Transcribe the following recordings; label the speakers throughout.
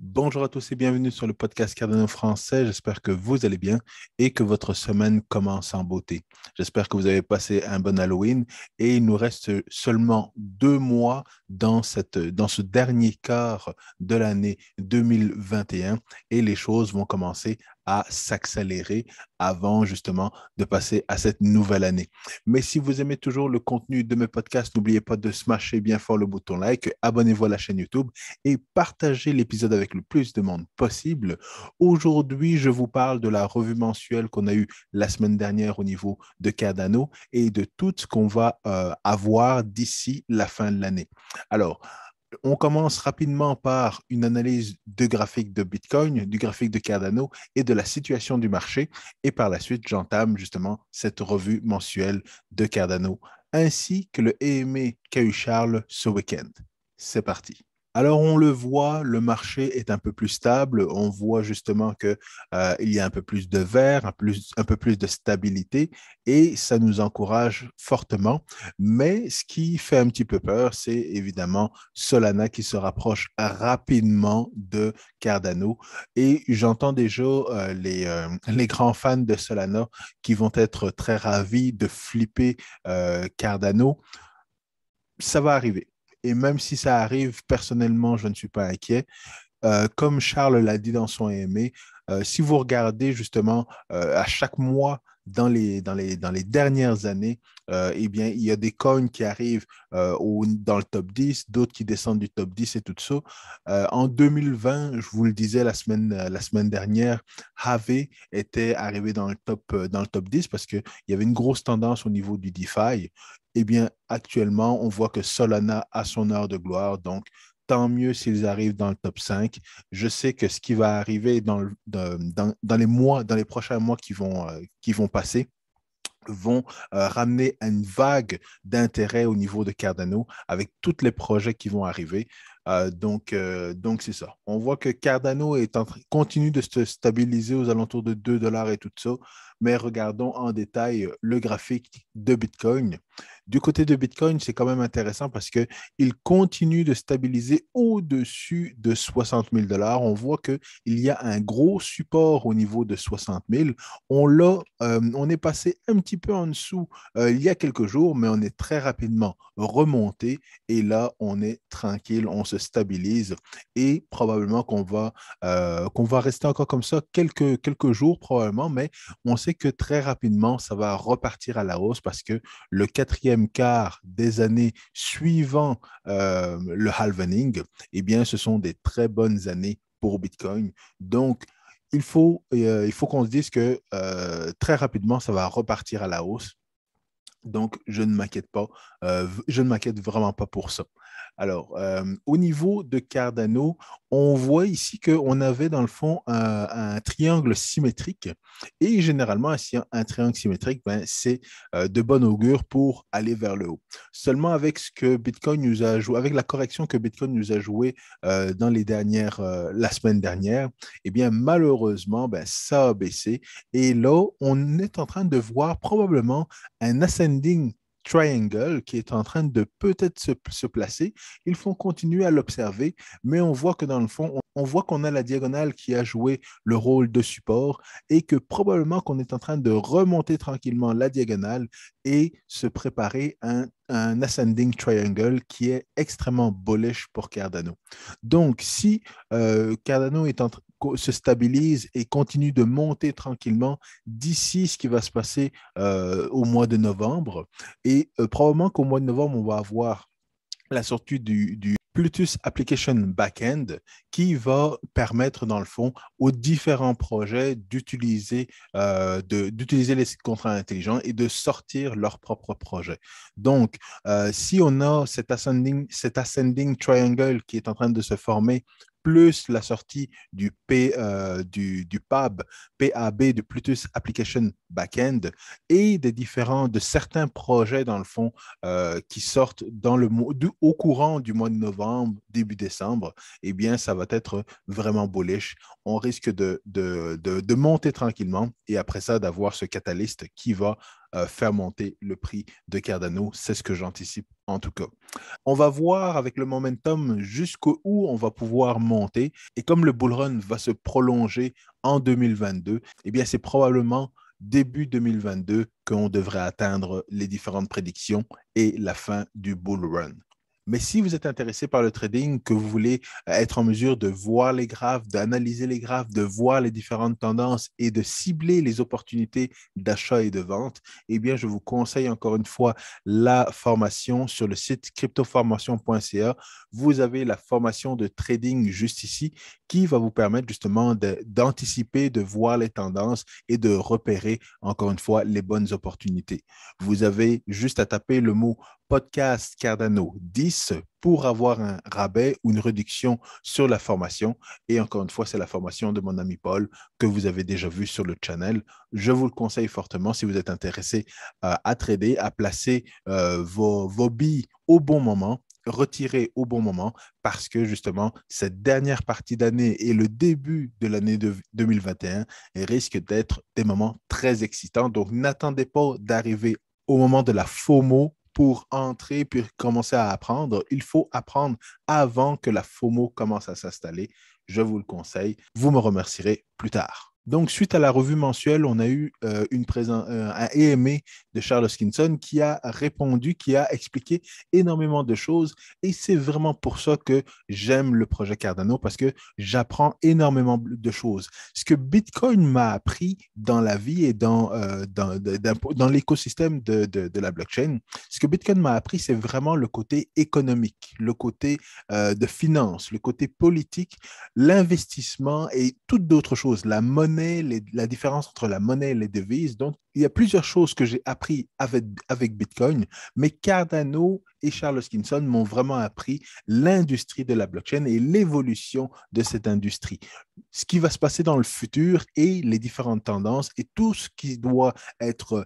Speaker 1: Bonjour à tous et bienvenue sur le podcast Cardano français. J'espère que vous allez bien et que votre semaine commence en beauté. J'espère que vous avez passé un bon Halloween et il nous reste seulement 2 mois dans ce dernier quart de l'année 2021 et les choses vont commencer à s'accélérer avant justement de passer à cette nouvelle année. Mais si vous aimez toujours le contenu de mes podcasts, n'oubliez pas de smasher bien fort le bouton like, abonnez-vous à la chaîne YouTube et partagez l'épisode avec le plus de monde possible. Aujourd'hui, je vous parle de la revue mensuelle qu'on a eue la semaine dernière au niveau de Cardano et de tout ce qu'on va avoir d'ici la fin de l'année. Alors, on commence rapidement par une analyse de graphique de Bitcoin, du graphique de Cardano et de la situation du marché. Et par la suite, j'entame justement cette revue mensuelle de Cardano ainsi que le EMA qu'a eu Charles ce week-end. C'est parti. Alors, on le voit, le marché est un peu plus stable. On voit justement que, il y a un peu plus de vert, un peu plus de stabilité et ça nous encourage fortement. Mais ce qui fait un petit peu peur, c'est évidemment Solana qui se rapproche rapidement de Cardano. Et j'entends déjà les grands fans de Solana qui vont être très ravis de flipper Cardano. Ça va arriver. Et même si ça arrive, personnellement, je ne suis pas inquiet. Comme Charles l'a dit dans son aimé, si vous regardez justement à chaque mois dans les dernières années, eh bien, il y a des coins qui arrivent dans le top 10, d'autres qui descendent du top 10 et tout ça. En 2020, je vous le disais la semaine dernière, Harvey était arrivé dans le top 10 parce qu'il y avait une grosse tendance au niveau du DeFi. Eh bien, actuellement, on voit que Solana a son heure de gloire. Donc, tant mieux s'ils arrivent dans le top 5. Je sais que ce qui va arriver dans les mois, dans les prochains mois qui vont passer, vont ramener une vague d'intérêt au niveau de Cardano avec tous les projets qui vont arriver. Donc c'est ça. On voit que Cardano continue de se stabiliser aux alentours de 2 dollars et tout ça, mais regardons en détail le graphique de Bitcoin. Du côté de Bitcoin, c'est quand même intéressant parce qu'il continue de stabiliser au-dessus de 60 000 dollars. On voit qu'il y a un gros support au niveau de 60 000. On est passé un petit peu en dessous il y a quelques jours, mais on est très rapidement remonté et là, on est tranquille, on se stabilise et probablement qu'on va rester encore comme ça quelques jours probablement, mais on sait que très rapidement, ça va repartir à la hausse parce que le quatrième quart des années suivant le halvening, eh bien, ce sont des très bonnes années pour Bitcoin. Donc, il faut qu'on se dise que très rapidement, ça va repartir à la hausse. Donc, je ne m'inquiète pas. Je ne m'inquiète vraiment pas pour ça. Alors, au niveau de Cardano, on voit ici qu'on avait dans le fond un triangle symétrique. Et généralement, un triangle symétrique, ben, c'est de bon augure pour aller vers le haut. Seulement avec ce que Bitcoin nous a joué, avec la correction que Bitcoin nous a joué la semaine dernière, eh bien, malheureusement, ben, ça a baissé. Et là, on est en train de voir probablement un ascending triangle qui est en train de peut-être se placer. Il faut continuer à l'observer, mais on voit que dans le fond, on voit qu'on a la diagonale qui a joué le rôle de support et que probablement qu'on est en train de remonter tranquillement la diagonale et se préparer un ascending triangle qui est extrêmement bullish pour Cardano. Donc, si Cardano se stabilise et continue de monter tranquillement d'ici ce qui va se passer au mois de novembre. Et probablement qu'au mois de novembre, on va avoir la sortie du Plutus Application Backend qui va permettre, dans le fond, aux différents projets d'utiliser les contrats intelligents et de sortir leur propre projet. Donc, si on a cet ascending triangle qui est en train de se former, plus la sortie du PAB, du Plutus Application Backend, et de certains projets, dans le fond, qui sortent au courant du mois de novembre, début décembre, eh bien, ça va être vraiment bullish. On risque de monter tranquillement et après ça, d'avoir ce catalyste qui va faire monter le prix de Cardano. C'est ce que j'anticipe en tout cas. On va voir avec le momentum jusqu'où on va pouvoir monter. Et comme le bull run va se prolonger en 2022, eh bien, c'est probablement début 2022 qu'on devrait atteindre les différentes prédictions et la fin du bull run. Mais si vous êtes intéressé par le trading, que vous voulez être en mesure de voir les graphes, d'analyser les graphes, de voir les différentes tendances et de cibler les opportunités d'achat et de vente, eh bien, je vous conseille encore une fois la formation sur le site cryptoformation.ca. Vous avez la formation de trading juste ici qui va vous permettre justement d'anticiper, de voir les tendances et de repérer encore une fois les bonnes opportunités. Vous avez juste à taper le mot podcast Cardano 10 pour avoir un rabais ou une réduction sur la formation. Et encore une fois, c'est la formation de mon ami Paul que vous avez déjà vu sur le channel. Je vous le conseille fortement si vous êtes intéressé à trader, à placer vos billes au bon moment, retirer au bon moment parce que justement, cette dernière partie d'année et le début de l'année 2021 risquent d'être des moments très excitants. Donc, n'attendez pas d'arriver au moment de la FOMO pour entrer puis commencer à apprendre. Il faut apprendre avant que la FOMO commence à s'installer. Je vous le conseille. Vous me remercierez plus tard. Donc, suite à la revue mensuelle, on a eu un AMA de Charles Hoskinson qui a répondu, qui a expliqué énormément de choses. Et c'est vraiment pour ça que j'aime le projet Cardano parce que j'apprends énormément de choses. Ce que Bitcoin m'a appris dans la vie et dans l'écosystème de la blockchain, ce que Bitcoin m'a appris, c'est vraiment le côté économique, le côté de finance, le côté politique, l'investissement et toutes d'autres choses, la monnaie, la différence entre la monnaie et les devises. Donc, il y a plusieurs choses que j'ai appris avec Bitcoin, mais Cardano et Charles Hoskinson m'ont vraiment appris l'industrie de la blockchain et l'évolution de cette industrie, ce qui va se passer dans le futur et les différentes tendances et tout ce qui doit être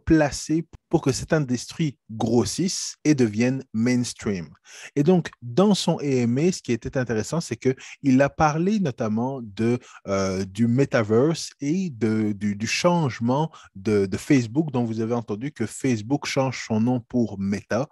Speaker 1: placé pour que cette industrie grossisse et devienne mainstream. Et donc, dans son AMA, ce qui était intéressant, c'est qu'il a parlé notamment du metaverse et du changement de Facebook, dont vous avez entendu que Facebook change son nom pour Meta,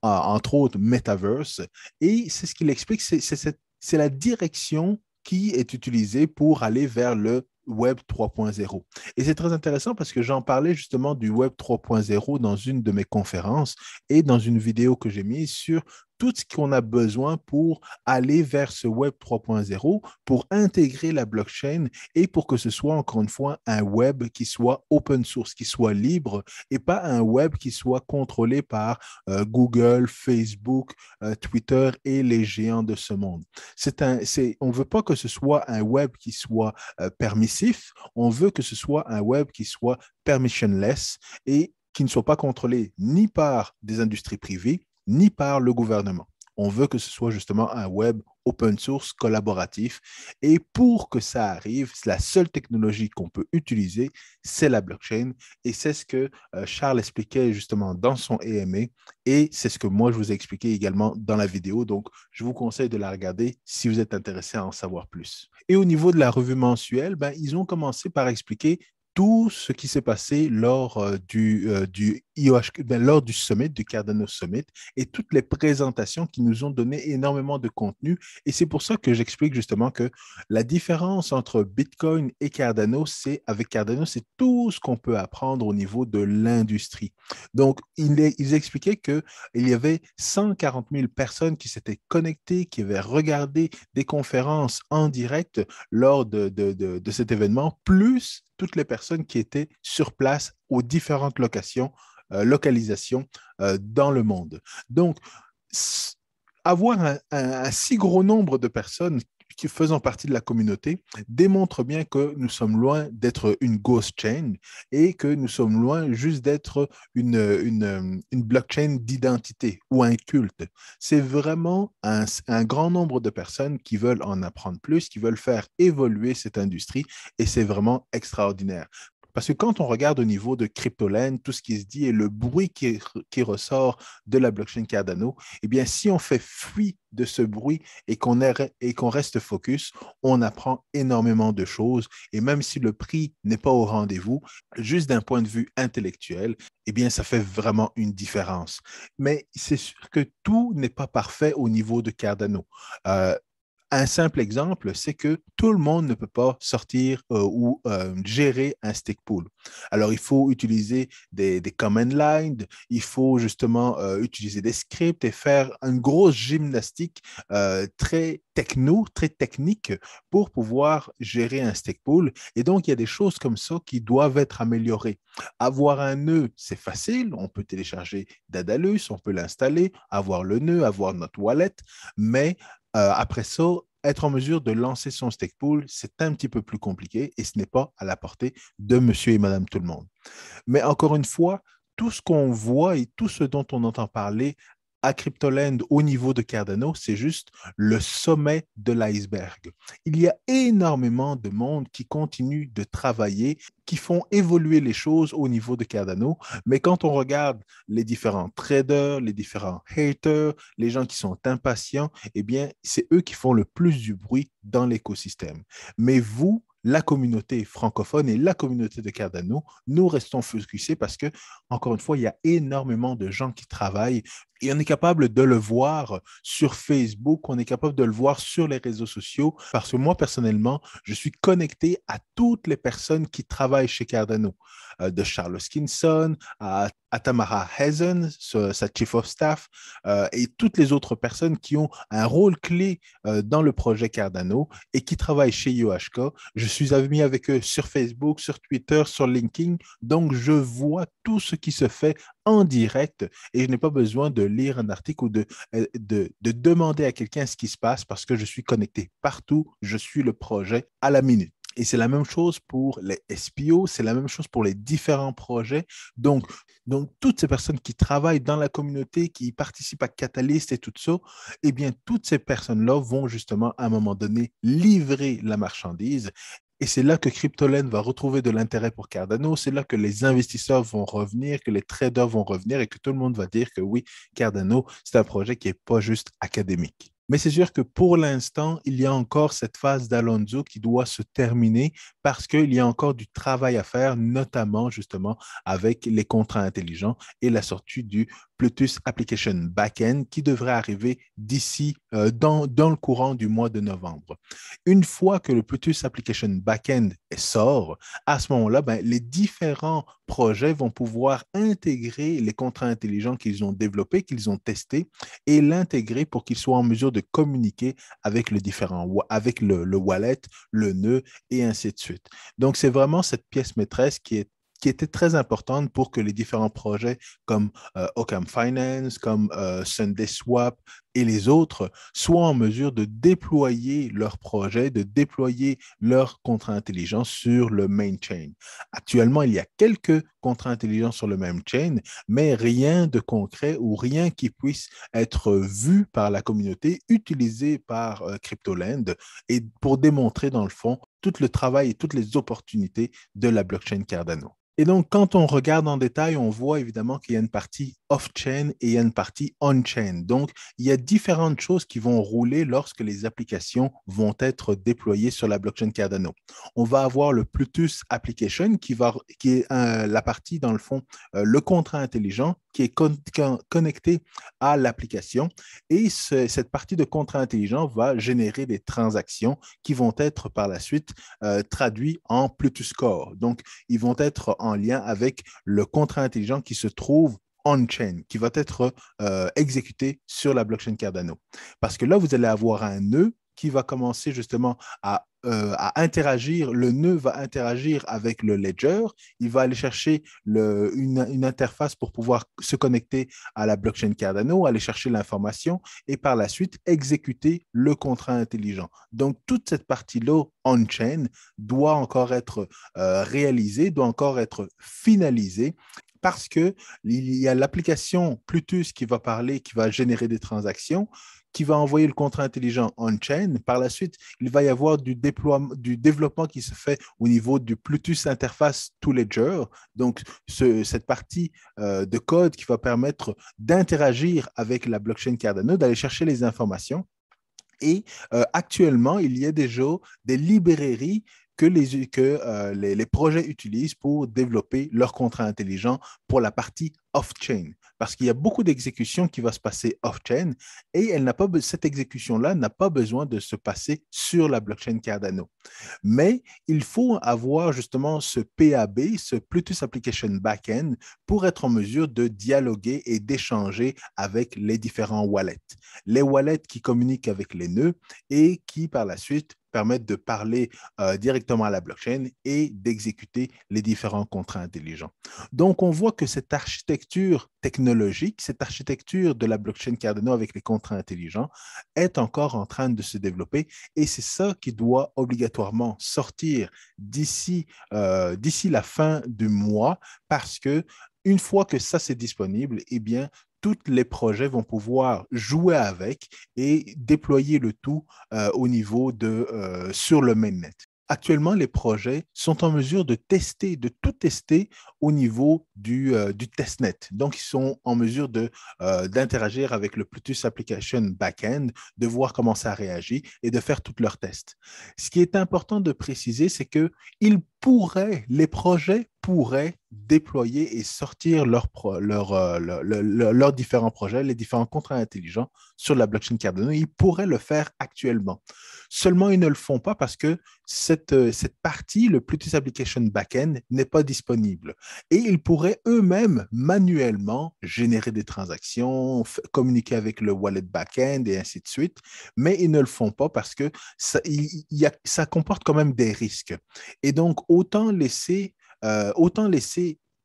Speaker 1: entre autres Metaverse. Et c'est ce qu'il explique, c'est la direction qui est utilisée pour aller vers le Web 3.0. Et c'est très intéressant parce que j'en parlais justement du Web 3.0 dans une de mes conférences et dans une vidéo que j'ai mise sur tout ce qu'on a besoin pour aller vers ce Web 3.0, pour intégrer la blockchain et pour que ce soit, encore une fois, un web qui soit open source, qui soit libre et pas un web qui soit contrôlé par Google, Facebook, Twitter et les géants de ce monde. On ne veut pas que ce soit un web qui soit permissif, on veut que ce soit un web qui soit permissionless et qui ne soit pas contrôlé ni par des industries privées, ni par le gouvernement. On veut que ce soit justement un web open source collaboratif. Et pour que ça arrive, la seule technologie qu'on peut utiliser, c'est la blockchain. Et c'est ce que Charles expliquait justement dans son AMA. Et c'est ce que moi, je vous ai expliqué également dans la vidéo. Donc, je vous conseille de la regarder si vous êtes intéressé à en savoir plus. Et au niveau de la revue mensuelle, ils ont commencé par expliquer tout ce qui s'est passé lors lors du summit, du Cardano Summit, et toutes les présentations qui nous ont donné énormément de contenu. Et c'est pour ça que j'explique justement que la différence entre Bitcoin et Cardano, avec Cardano, c'est tout ce qu'on peut apprendre au niveau de l'industrie. Donc, ils expliquaient qu'il y avait 140 000 personnes qui s'étaient connectées, qui avaient regardé des conférences en direct lors de cet événement, plus toutes les personnes qui étaient sur place aux différentes localisations dans le monde. Donc, avoir un si gros nombre de personnes qui faisant partie de la communauté démontre bien que nous sommes loin d'être une ghost chain et que nous sommes loin juste d'être une blockchain d'identité ou un culte. C'est vraiment un grand nombre de personnes qui veulent en apprendre plus, qui veulent faire évoluer cette industrie et c'est vraiment extraordinaire. Parce que quand on regarde au niveau de Cryptoland, tout ce qui se dit et le bruit qui ressort de la blockchain Cardano, eh bien, si on fait fi de ce bruit et qu'on reste focus, on apprend énormément de choses. Et même si le prix n'est pas au rendez-vous, juste d'un point de vue intellectuel, eh bien, ça fait vraiment une différence. Mais c'est sûr que tout n'est pas parfait au niveau de Cardano. Euh, un simple exemple, c'est que tout le monde ne peut pas sortir ou gérer un stake pool. Alors, il faut utiliser des command lines, il faut justement utiliser des scripts et faire une grosse gymnastique très techno, très technique pour pouvoir gérer un stake pool. Et donc, il y a des choses comme ça qui doivent être améliorées. Avoir un nœud, c'est facile. On peut télécharger Daedalus, on peut l'installer, avoir le nœud, avoir notre wallet, mais après ça, être en mesure de lancer son stake pool, c'est un petit peu plus compliqué et ce n'est pas à la portée de monsieur et madame tout le monde. Mais encore une fois, tout ce qu'on voit et tout ce dont on entend parler à Cryptoland au niveau de Cardano, c'est juste le sommet de l'iceberg. Il y a énormément de monde qui continue de travailler, qui font évoluer les choses au niveau de Cardano, mais quand on regarde les différents traders, les différents haters, les gens qui sont impatients, eh bien, c'est eux qui font le plus du bruit dans l'écosystème. Mais vous, la communauté francophone et la communauté de Cardano, nous restons focusés parce que, encore une fois, il y a énormément de gens qui travaillent et on est capable de le voir sur Facebook, on est capable de le voir sur les réseaux sociaux parce que moi, personnellement, je suis connecté à toutes les personnes qui travaillent chez Cardano, de Charles Hoskinson à Tamara Hazen, sa chief of staff, et toutes les autres personnes qui ont un rôle clé dans le projet Cardano et qui travaillent chez UHK. Je suis ami avec eux sur Facebook, sur Twitter, sur LinkedIn, donc je vois tout ce qui se fait en direct et je n'ai pas besoin de lire un article ou de demander à quelqu'un ce qui se passe parce que je suis connecté partout, je suis le projet à la minute. Et c'est la même chose pour les SPO, c'est la même chose pour les différents projets. Donc, toutes ces personnes qui travaillent dans la communauté, qui participent à Catalyst et tout ça, eh bien, toutes ces personnes-là vont justement à un moment donné livrer la marchandise. Et c'est là que Cryptoland va retrouver de l'intérêt pour Cardano. C'est là que les investisseurs vont revenir, que les traders vont revenir et que tout le monde va dire que oui, Cardano, c'est un projet qui n'est pas juste académique. Mais c'est sûr que pour l'instant, il y a encore cette phase d'Alonso qui doit se terminer parce qu'il y a encore du travail à faire, notamment justement avec les contrats intelligents et la sortie du Plutus Application Backend qui devrait arriver d'ici dans le courant du mois de novembre. Une fois que le Plutus Application Backend sort, à ce moment-là, ben, les différents projets vont pouvoir intégrer les contrats intelligents qu'ils ont développés, qu'ils ont testés, et l'intégrer pour qu'ils soient en mesure de communiquer avec avec le wallet, le nœud, et ainsi de suite. Donc, c'est vraiment cette pièce maîtresse qui était très importante pour que les différents projets comme Occam Finance, comme SundaySwap et les autres soient en mesure de déployer leurs projets, de déployer leurs contrats intelligents sur le main chain. Actuellement, il y a quelques contrats intelligents sur le main chain, mais rien de concret ou rien qui puisse être vu par la communauté, utilisé par Cryptoland et pour démontrer dans le fond tout le travail et toutes les opportunités de la blockchain Cardano. Et donc, quand on regarde en détail, on voit évidemment qu'il y a une partie off-chain et il y a une partie on-chain. Donc, il y a différentes choses qui vont rouler lorsque les applications vont être déployées sur la blockchain Cardano. On va avoir le Plutus Application qui est la partie, dans le fond, le contrat intelligent qui est connecté à l'application. Et cette partie de contrat intelligent va générer des transactions qui vont être par la suite traduites en Plutus Core. Donc, ils vont être en lien avec le contrat intelligent qui se trouve on-chain, qui va être exécuté sur la blockchain Cardano. Parce que là, vous allez avoir un nœud qui va commencer justement à interagir, le nœud va interagir avec le ledger, il va aller chercher une interface pour pouvoir se connecter à la blockchain Cardano, aller chercher l'information et par la suite exécuter le contrat intelligent. Donc, toute cette partie-là on-chain doit encore être réalisée, doit encore être finalisée parce qu'il y a l'application Plutus qui va parler, qui va générer des transactions, qui va envoyer le contrat intelligent on-chain. Par la suite, il va y avoir du développement qui se fait au niveau du Bluetooth Interface to Ledger, donc cette partie de code qui va permettre d'interagir avec la blockchain Cardano, d'aller chercher les informations. Et actuellement, il y a déjà des librairies que les projets utilisent pour développer leur contrat intelligent pour la partie off-chain. Parce qu'il y a beaucoup d'exécutions qui vont se passer off-chain et cette exécution-là n'a pas besoin de se passer sur la blockchain Cardano. Mais il faut avoir justement ce PAB, ce Bluetooth Application Backend, pour être en mesure de dialoguer et d'échanger avec les différents wallets. Les wallets qui communiquent avec les nœuds et qui, par la suite, permettent de parler directement à la blockchain et d'exécuter les différents contrats intelligents. Donc, on voit que cette architecture technologique, cette architecture de la blockchain Cardano avec les contrats intelligents est encore en train de se développer et c'est ça qui doit obligatoirement sortir d'ici la fin du mois parce que une fois que ça c'est disponible, eh bien, tous les projets vont pouvoir jouer avec et déployer le tout au niveau sur le mainnet. Actuellement, les projets sont en mesure de tout tester au niveau du testnet. Donc, ils sont en mesure d'interagir avec le Bluetooth Application Backend, de voir comment ça réagit et de faire tous leurs tests. Ce qui est important de préciser, c'est que les projets pourraient déployer et sortir leurs différents projets, les différents contrats intelligents sur la blockchain Cardano. Ils pourraient le faire actuellement. Seulement, ils ne le font pas parce que cette partie, le Bluetooth Application Backend, n'est pas disponible. Et ils pourraient eux-mêmes manuellement générer des transactions, communiquer avec le wallet backend et ainsi de suite, mais ils ne le font pas parce que ça comporte quand même des risques. Et donc, autant laisser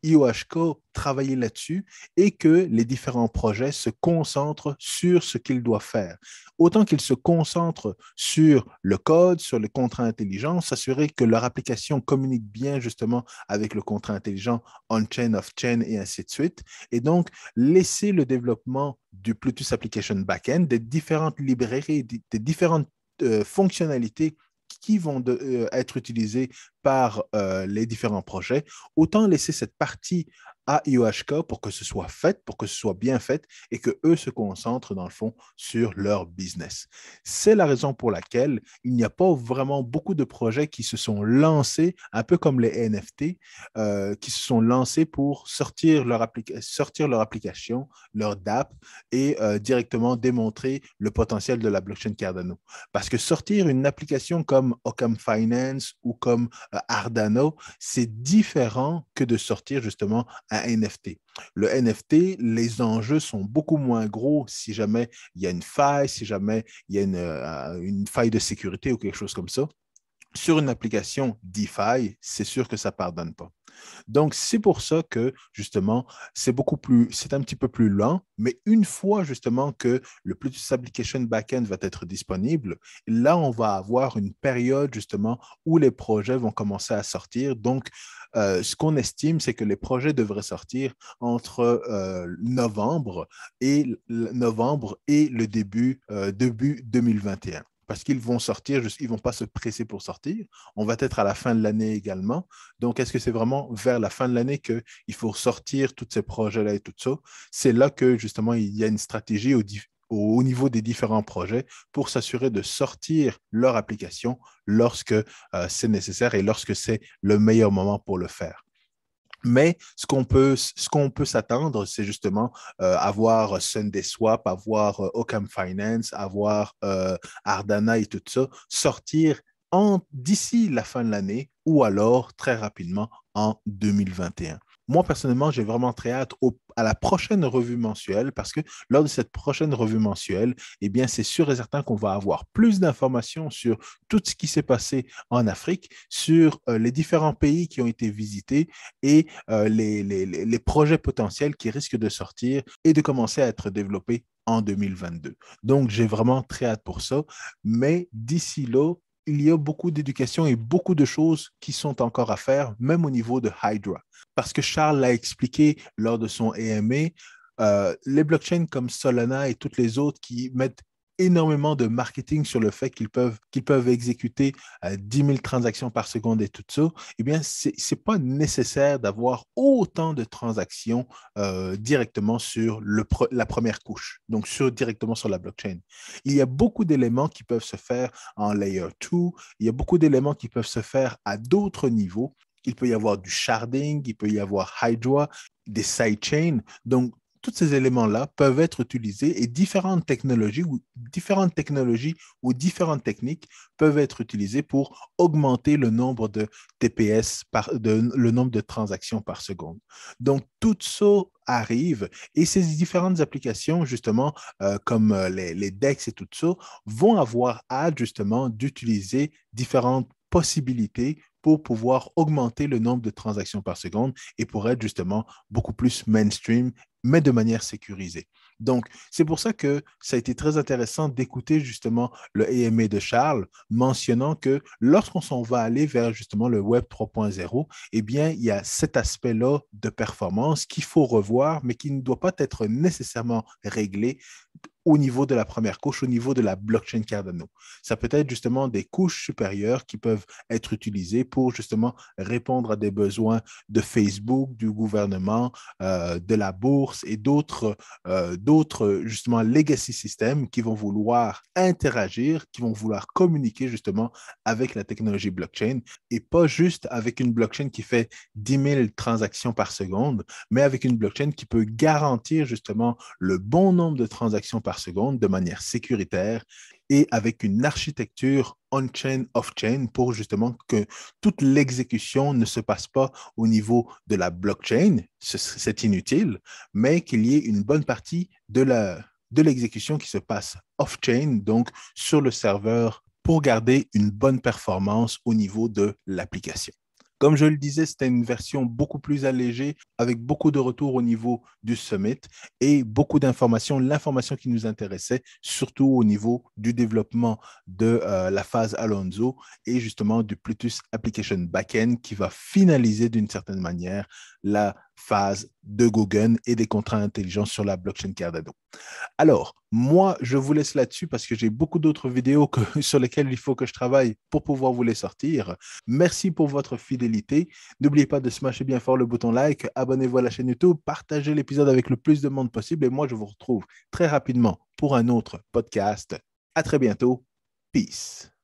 Speaker 1: IOHK travailler là-dessus et que les différents projets se concentrent sur ce qu'ils doivent faire. Autant qu'ils se concentrent sur le code, sur les contrats intelligents, s'assurer que leur application communique bien justement avec le contrat intelligent on-chain, off-chain et ainsi de suite. Et donc, laisser le développement du Bluetooth Application Backend, des différentes librairies, des différentes fonctionnalités qui vont être utilisées par les différents projets, autant laisser cette partie à IOHK pour que ce soit fait, pour que ce soit bien fait et que eux se concentrent dans le fond sur leur business. C'est la raison pour laquelle il n'y a pas vraiment beaucoup de projets qui se sont lancés, un peu comme les NFT, qui se sont lancés pour sortir leur application, leur DApp et directement démontrer le potentiel de la blockchain Cardano. Parce que sortir une application comme Occam Finance ou comme Ardano, c'est différent que de sortir justement un NFT. Le NFT, les enjeux sont beaucoup moins gros si jamais il y a une faille, si jamais il y a une faille de sécurité ou quelque chose comme ça. Sur une application DeFi, c'est sûr que ça ne pardonne pas. Donc, c'est pour ça que, justement, c'est un petit peu plus lent, mais une fois, justement, que le Bluetooth Application Backend va être disponible, là, on va avoir une période, justement, où les projets vont commencer à sortir. Donc, ce qu'on estime, c'est que les projets devraient sortir entre novembre et le début 2021 parce qu'ils vont sortir, ils ne vont pas se presser pour sortir. On va être à la fin de l'année également. Donc, est-ce que c'est vraiment vers la fin de l'année qu'il faut sortir tous ces projets-là et tout ça? C'est là que, justement, il y a une stratégie au niveau des différents projets pour s'assurer de sortir leur application lorsque c'est nécessaire et lorsque c'est le meilleur moment pour le faire. Mais ce qu'on peut s'attendre, c'est justement avoir SundaeSwap, avoir Occam Finance, avoir Ardana et tout ça, sortir d'ici la fin de l'année ou alors très rapidement en 2021. Moi, personnellement, j'ai vraiment très hâte à la prochaine revue mensuelle parce que lors de cette prochaine revue mensuelle, eh bien, c'est sûr et certain qu'on va avoir plus d'informations sur tout ce qui s'est passé en Afrique, sur les différents pays qui ont été visités et les projets potentiels qui risquent de sortir et de commencer à être développés en 2022. Donc, j'ai vraiment très hâte pour ça. Mais d'ici là, il y a beaucoup d'éducation et beaucoup de choses qui sont encore à faire, même au niveau de Hydra. Parce que Charles l'a expliqué lors de son AMA, les blockchains comme Solana et toutes les autres qui mettent énormément de marketing sur le fait qu'ils peuvent exécuter 10 000 transactions par seconde et tout ça, eh bien, ce n'est pas nécessaire d'avoir autant de transactions directement sur la première couche, donc directement sur la blockchain. Il y a beaucoup d'éléments qui peuvent se faire en layer 2, il y a beaucoup d'éléments qui peuvent se faire à d'autres niveaux. Il peut y avoir du sharding, il peut y avoir Hydra, des sidechains. Donc, tous ces éléments-là peuvent être utilisés et différentes technologies ou différentes techniques peuvent être utilisées pour augmenter le nombre de TPS, le nombre de transactions par seconde. Donc, tout ça arrive et ces différentes applications, justement, comme les DEX et tout ça, vont avoir hâte, justement, d'utiliser différentes possibilités pour pouvoir augmenter le nombre de transactions par seconde et pour être justement beaucoup plus mainstream, mais de manière sécurisée. Donc, c'est pour ça que ça a été très intéressant d'écouter justement le AMA de Charles mentionnant que lorsqu'on s'en va aller vers justement le Web 3.0, eh bien, il y a cet aspect-là de performance qu'il faut revoir, mais qui ne doit pas être nécessairement réglé au niveau de la première couche, au niveau de la blockchain Cardano. Ça peut être justement des couches supérieures qui peuvent être utilisées pour justement répondre à des besoins de Facebook, du gouvernement, de la bourse et d'autres justement legacy systems qui vont vouloir interagir, qui vont vouloir communiquer justement avec la technologie blockchain et pas juste avec une blockchain qui fait 10 000 transactions par seconde, mais avec une blockchain qui peut garantir justement le bon nombre de transactions par seconde de manière sécuritaire et avec une architecture on-chain, off-chain pour justement que toute l'exécution ne se passe pas au niveau de la blockchain, c'est inutile, mais qu'il y ait une bonne partie de l'exécution qui se passe off-chain, donc sur le serveur, pour garder une bonne performance au niveau de l'application. Comme je le disais, c'était une version beaucoup plus allégée avec beaucoup de retours au niveau du summit et beaucoup d'informations, l'information qui nous intéressait, surtout au niveau du développement de la phase Alonzo et justement du Plutus Application Backend qui va finaliser d'une certaine manière la phase de Goguen et des contrats intelligents sur la blockchain Cardano. Alors, moi, je vous laisse là-dessus parce que j'ai beaucoup d'autres vidéos sur lesquelles il faut que je travaille pour pouvoir vous les sortir. Merci pour votre fidélité. N'oubliez pas de smasher bien fort le bouton like, abonnez-vous à la chaîne YouTube, partagez l'épisode avec le plus de monde possible et moi, je vous retrouve très rapidement pour un autre podcast. À très bientôt. Peace.